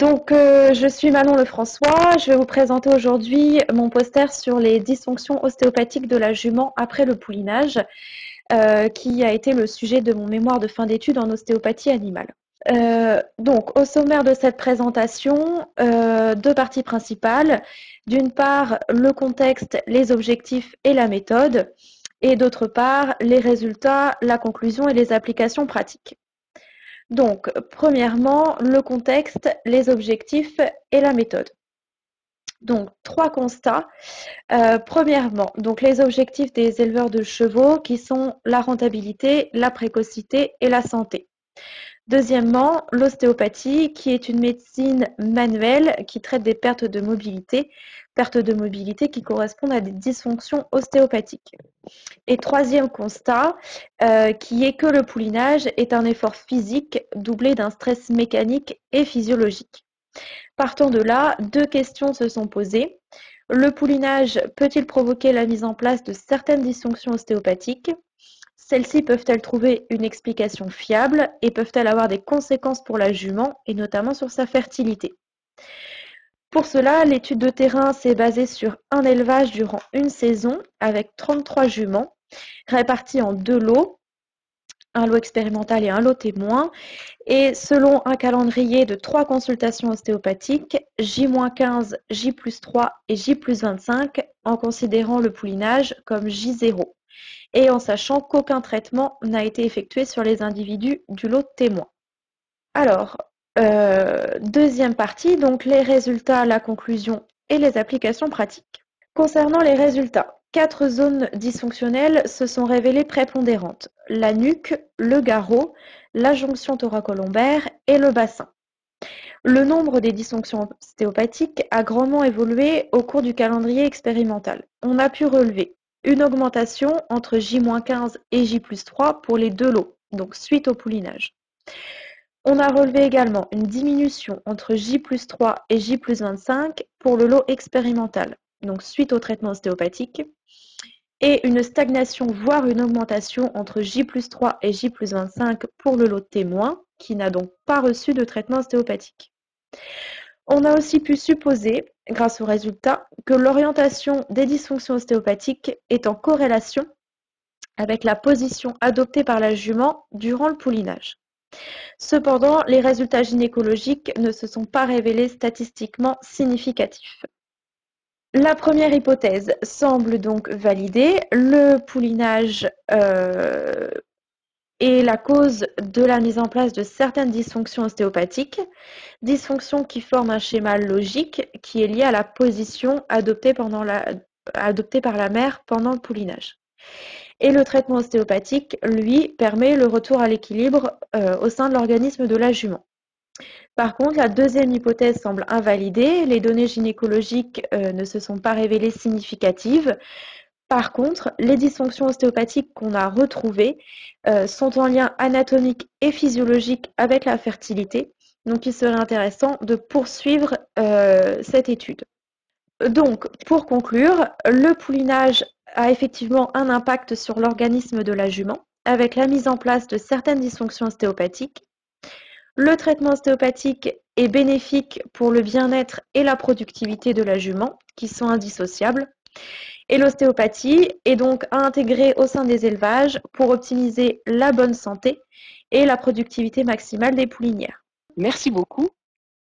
Je suis Manon Lefrançois. Je vais vous présenter aujourd'hui mon poster sur les dysfonctions ostéopathiques de la jument après le poulinage, qui a été le sujet de mon mémoire de fin d'études en ostéopathie animale. Au sommaire de cette présentation, deux parties principales. D'une part, le contexte, les objectifs et la méthode, et d'autre part, les résultats, la conclusion et les applications pratiques. Donc, premièrement, le contexte, les objectifs et la méthode. Donc, trois constats. Premièrement, donc les objectifs des éleveurs de chevaux qui sont la rentabilité, la précocité et la santé. Deuxièmement, l'ostéopathie qui est une médecine manuelle qui traite des pertes de mobilité qui correspondent à des dysfonctions ostéopathiques. Et troisième constat, qui est que le poulinage est un effort physique doublé d'un stress mécanique et physiologique. Partant de là, deux questions se sont posées. Le poulinage peut-il provoquer la mise en place de certaines dysfonctions ostéopathiques? Celles-ci peuvent-elles trouver une explication fiable et peuvent-elles avoir des conséquences pour la jument et notamment sur sa fertilité? Pour cela, l'étude de terrain s'est basée sur un élevage durant une saison avec 33 juments répartis en deux lots, un lot expérimental et un lot témoin, et selon un calendrier de 3 consultations ostéopathiques, J-15, J+3 et J+25, en considérant le poulinage comme J0, et en sachant qu'aucun traitement n'a été effectué sur les individus du lot témoin. Alors, deuxième partie, donc les résultats, la conclusion et les applications pratiques. Concernant les résultats, 4 zones dysfonctionnelles se sont révélées prépondérantes: la nuque, le garrot, la jonction thoracolombaire et le bassin. Le nombre des dysfonctions ostéopathiques a grandement évolué au cours du calendrier expérimental. On a pu relever une augmentation entre J-15 et J+3 pour les deux lots, donc suite au poulinage. On a relevé également une diminution entre J+3 et J+25 pour le lot expérimental, donc suite au traitement ostéopathique, et une stagnation voire une augmentation entre J+3 et J+25 pour le lot témoin, qui n'a donc pas reçu de traitement ostéopathique. On a aussi pu supposer, grâce aux résultats, que l'orientation des dysfonctions ostéopathiques est en corrélation avec la position adoptée par la jument durant le poulinage. Cependant, les résultats gynécologiques ne se sont pas révélés statistiquement significatifs. La première hypothèse semble donc validée. Le poulinage est la cause de la mise en place de certaines dysfonctions ostéopathiques, dysfonctions qui forment un schéma logique qui est lié à la position adoptée par la mère pendant le poulinage. Et le traitement ostéopathique, lui, permet le retour à l'équilibre au sein de l'organisme de la jument. Par contre, la deuxième hypothèse semble invalidée. Les données gynécologiques ne se sont pas révélées significatives. Par contre, les dysfonctions ostéopathiques qu'on a retrouvées sont en lien anatomique et physiologique avec la fertilité. Donc, il serait intéressant de poursuivre cette étude. Donc, pour conclure, le poulinage a effectivement un impact sur l'organisme de la jument, avec la mise en place de certaines dysfonctions ostéopathiques. Le traitement ostéopathique est bénéfique pour le bien-être et la productivité de la jument, qui sont indissociables. Et l'ostéopathie est donc à intégrer au sein des élevages pour optimiser la bonne santé et la productivité maximale des poulinières. Merci beaucoup.